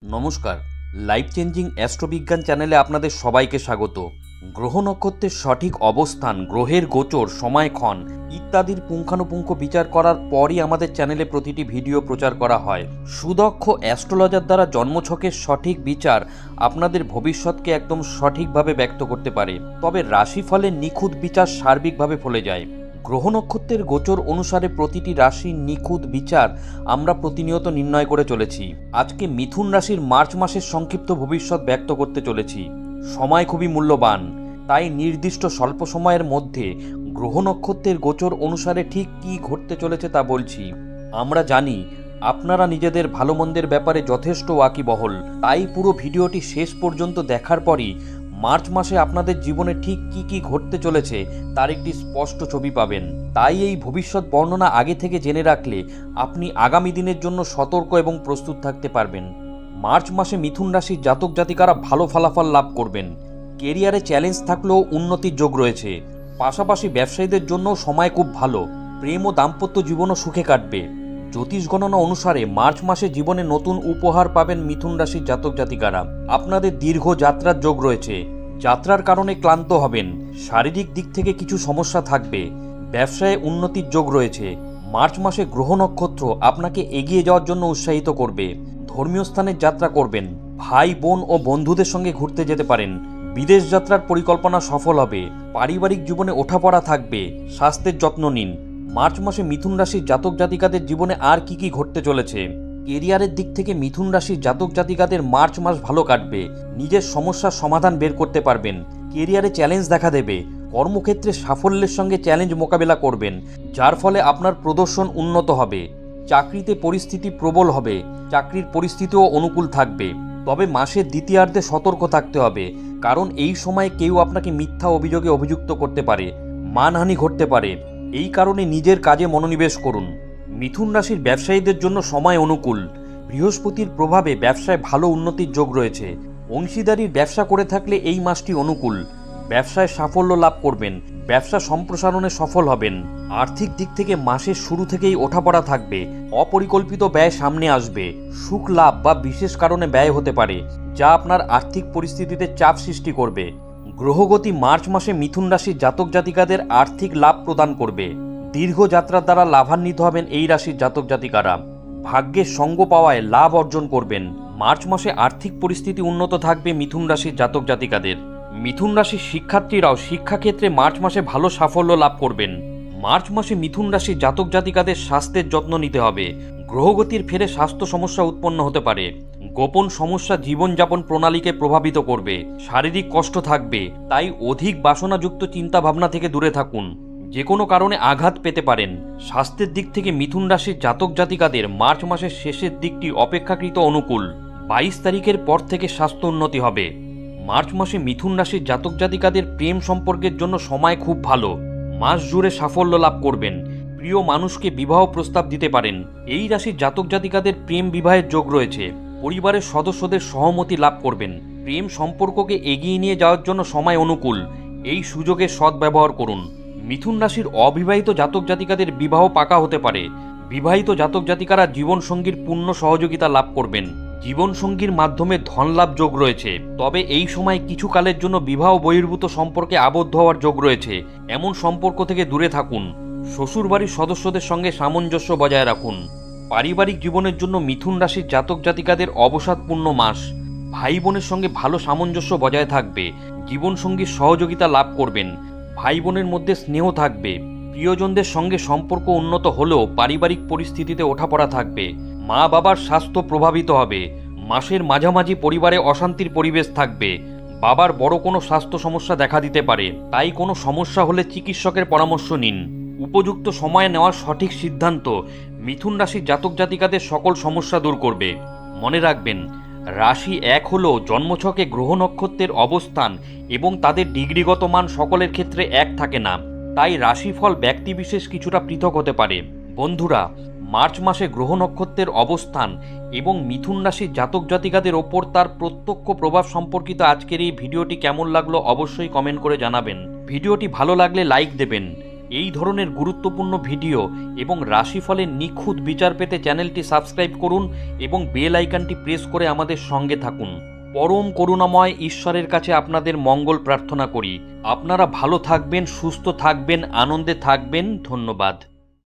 নমস্কার, life changing অ্যাস্ট্রোবিজ্ঞান চ্যানেলে আপনাদের সবাইকে স্বাগত। গ্রহ নক্ষত্রের সঠিক অবস্থান, গ্রহের গোচর, সময়ক্ষণ ইত্যাদির পুঙ্খানুপুঙ্খ বিচার করার পরই আমাদের চ্যানেলে প্রতিটি ভিডিও প্রচার করা হয়। সুদক্ষ অ্যাস্ট্রোলজার দ্বারা জন্মছকের সঠিক বিচার আপনাদের ভবিষ্যৎকে একদম সঠিকভাবে ব্যক্ত করতে পারে, তবে রাশিফলের নিখুঁত বিচার সার্বিকভাবে ফলে যায়। গ্রহ নক্ষত্রের গোচর অনুসারে প্রতিটি রাশির নিখুঁত বিচার আমরা প্রতিনিয়ত নির্ণয় করে চলেছি। আজকে মিথুন রাশির মার্চ মাসের সংক্ষিপ্ত ভবিষ্যৎ ব্যক্ত করতে চলেছি। সময় খুবই মূল্যবান, তাই নির্দিষ্ট স্বল্প সময়ের মধ্যে গ্রহ নক্ষত্রের গোচর অনুসারে ঠিক কী ঘটতে চলেছে তা বলছি। আমরা জানি আপনারা নিজেদের ভালো মন্দের ব্যাপারে যথেষ্ট ওয়াকিবহল, তাই পুরো ভিডিওটি শেষ পর্যন্ত দেখার পরই মার্চ মাসে আপনাদের জীবনে ঠিক কি কি ঘটতে চলেছে তার একটি স্পষ্ট ছবি পাবেন। তাই এই ভবিষ্যৎ বর্ণনা আগে থেকে জেনে রাখলে আপনি আগামী দিনের জন্য সতর্ক এবং প্রস্তুত থাকতে পারবেন। মার্চ মাসে মিথুন রাশির জাতক জাতিকারা ভালো ফলাফল লাভ করবেন। কেরিয়ারে চ্যালেঞ্জ থাকলেও উন্নতির যোগ রয়েছে। পাশাপাশি ব্যবসায়ীদের জন্য সময় খুব ভালো। প্রেম ও দাম্পত্য জীবনও সুখে কাটবে। জ্যোতিষ গণনা অনুসারে মার্চ মাসে জীবনে নতুন উপহার পাবেন মিথুন রাশির জাতক জাতিকারা। আপনাদের দীর্ঘ যাত্রার যোগ রয়েছে। যাত্রার কারণে ক্লান্ত হবেন। শারীরিক দিক থেকে কিছু সমস্যা থাকবে। ব্যবসায় উন্নতির যোগ রয়েছে। মার্চ মাসে গ্রহ নক্ষত্র আপনাকে এগিয়ে যাওয়ার জন্য উৎসাহিত করবে। ধর্মীয় স্থানের যাত্রা করবেন। ভাই বোন ও বন্ধুদের সঙ্গে ঘুরতে যেতে পারেন। বিদেশ যাত্রার পরিকল্পনা সফল হবে। পারিবারিক জীবনে ওঠাপড়া থাকবে। স্বাস্থ্যের যত্ন নিন। মার্চ মাসে মিথুন রাশির জাতক জাতিকাদের জীবনে আর কি কি ঘটতে চলেছে। কেরিয়ারের দিক থেকে মিথুন রাশির জাতক জাতিকাদের মার্চ মাস ভালো কাটবে। নিজের সমস্যার সমাধান বের করতে পারবেন। কেরিয়ারে চ্যালেঞ্জ দেখা দেবে। কর্মক্ষেত্রে সাফল্যের সঙ্গে চ্যালেঞ্জ মোকাবেলা করবেন, যার ফলে আপনার প্রদর্শন উন্নত হবে। চাকরিতে পরিস্থিতি প্রবল হবে। চাকরির পরিস্থিতিও অনুকূল থাকবে। তবে মাসের দ্বিতীয়ার্ধে সতর্ক থাকতে হবে, কারণ এই সময় কেউ আপনাকে মিথ্যা অভিযোগে অভিযুক্ত করতে পারে। মানহানি ঘটতে পারে। এই কারণে নিজের কাজে মনোনিবেশ করুন। মিথুন রাশির ব্যবসায়ীদের জন্য সময় অনুকূল। বৃহস্পতির প্রভাবে ব্যবসায় ভালো উন্নতির যোগ রয়েছে। অংশীদারির ব্যবসা করে থাকলে এই মাসটি অনুকূল। ব্যবসায় সাফল্য লাভ করবেন। ব্যবসা সম্প্রসারণে সফল হবেন। আর্থিক দিক থেকে মাসের শুরু থেকেই ওঠাপড়া থাকবে। অপরিকল্পিত ব্যয় সামনে আসবে। সুখ লাভ বা বিশেষ কারণে ব্যয় হতে পারে, যা আপনার আর্থিক পরিস্থিতিতে চাপ সৃষ্টি করবে। গ্রহগতি মার্চ মাসে মিথুন রাশির জাতক জাতিকাদের আর্থিক লাভ প্রদান করবে। দীর্ঘ যাত্রার দ্বারা লাভান্বিত হবেন এই রাশির জাতক জাতিকারা। ভাগ্যের সঙ্গ পাওয়ায় লাভ অর্জন করবেন। মার্চ মাসে আর্থিক পরিস্থিতি উন্নত থাকবে মিথুন রাশির জাতক জাতিকাদের। মিথুন রাশির শিক্ষার্থীরাও শিক্ষাক্ষেত্রে মার্চ মাসে ভালো সাফল্য লাভ করবেন। মার্চ মাসে মিথুন রাশির জাতক জাতিকাদের স্বাস্থ্যের যত্ন নিতে হবে। গ্রহগতির ফেরে স্বাস্থ্য সমস্যা উৎপন্ন হতে পারে। গোপন সমস্যা জীবনযাপন প্রণালীকে প্রভাবিত করবে। শারীরিক কষ্ট থাকবে, তাই অধিক বাসনাযুক্ত চিন্তাভাবনা থেকে দূরে থাকুন। যে কোনো কারণে আঘাত পেতে পারেন। স্বাস্থ্যের দিক থেকে মিথুন রাশির জাতক জাতিকাদের মার্চ মাসের শেষের দিকটি অপেক্ষাকৃত অনুকূল। 22 তারিখের পর থেকে স্বাস্থ্য উন্নতি হবে। মার্চ মাসে মিথুন রাশির জাতক জাতিকাদের প্রেম সম্পর্কের জন্য সময় খুব ভালো। মাস জুড়ে সাফল্য লাভ করবেন। প্রিয় মানুষকে বিবাহ প্রস্তাব দিতে পারেন। এই রাশির জাতক জাতিকাদের প্রেম বিবাহের যোগ রয়েছে। পরিবারের সদস্যদের সহমতি লাভ করবেন। প্রেম সম্পর্ককে এগিয়ে নিয়ে যাওয়ার জন্য সময় অনুকূল। এই সুযোগের সদ্ব্যবহার করুন। মিথুন রাশির অবিবাহিত জাতক জাতিকাদের বিবাহ পাকা হতে পারে। বিবাহিত জাতক জাতিকারা জীবনসঙ্গীর পূর্ণ সহযোগিতা লাভ করবেন। জীবনসঙ্গীর মাধ্যমে ধনলাভ যোগ রয়েছে। তবে এই সময় কিছু কালের জন্য বিবাহ বহির্ভূত সম্পর্কে আবদ্ধ হওয়ার যোগ রয়েছে। এমন সম্পর্ক থেকে দূরে থাকুন। শ্বশুরবাড়ির সদস্যদের সঙ্গে সামঞ্জস্য বজায় রাখুন। পারিবারিক জীবনের জন্য মিথুন রাশির জাতক জাতিকাদের অবসাদপূর্ণ মাস। ভাই বোনের সঙ্গে ভালো সামঞ্জস্য বজায় থাকবে। জীবনসঙ্গীর সহযোগিতা লাভ করবেন। ভাই বোনের মধ্যে স্নেহ থাকবে। প্রিয়জনদের সঙ্গে সম্পর্ক উন্নত হলেও পারিবারিক পরিস্থিতিতে ওঠাপড়া থাকবে। মা বাবার স্বাস্থ্য প্রভাবিত হবে। মাসের মাঝামাঝি পরিবারে অশান্তির পরিবেশ থাকবে। বাবার বড় কোনো স্বাস্থ্য সমস্যা দেখা দিতে পারে, তাই কোনো সমস্যা হলে চিকিৎসকের পরামর্শ নিন। উপযুক্ত সময়ে নেওয়ার সঠিক সিদ্ধান্ত মিথুন রাশির জাতক জাতিকাদের সকল সমস্যা দূর করবে। মনে রাখবেন, রাশি এক হলেও জন্মছকে গ্রহ নক্ষত্রের অবস্থান এবং তাদের ডিগ্রিগত মান সকলের ক্ষেত্রে এক থাকে না, তাই রাশিফল ব্যক্তিবিশেষ কিছুটা পৃথক হতে পারে। বন্ধুরা, মার্চ মাসে গ্রহ নক্ষত্রের অবস্থান এবং মিথুন রাশির জাতক জাতিকাদের ওপর তার প্রত্যক্ষ প্রভাব সম্পর্কিত আজকের এই ভিডিওটি কেমন লাগলো অবশ্যই কমেন্ট করে জানাবেন। ভিডিওটি ভালো লাগলে লাইক দেবেন এই ধরনের গুরুত্বপূর্ণ ভিডিও এবং রাশিফলের নিখুঁত বিচার পেতে চ্যানেলটি সাবস্ক্রাইব করুন এবং বেল আইকনটি প্রেস করে আমাদের সঙ্গে থাকুন। পরম করুণাময় ঈশ্বরের কাছে আপনাদের মঙ্গল প্রার্থনা করি। আপনারা ভালো থাকবেন, সুস্থ থাকবেন, আনন্দে থাকবেন। ধন্যবাদ।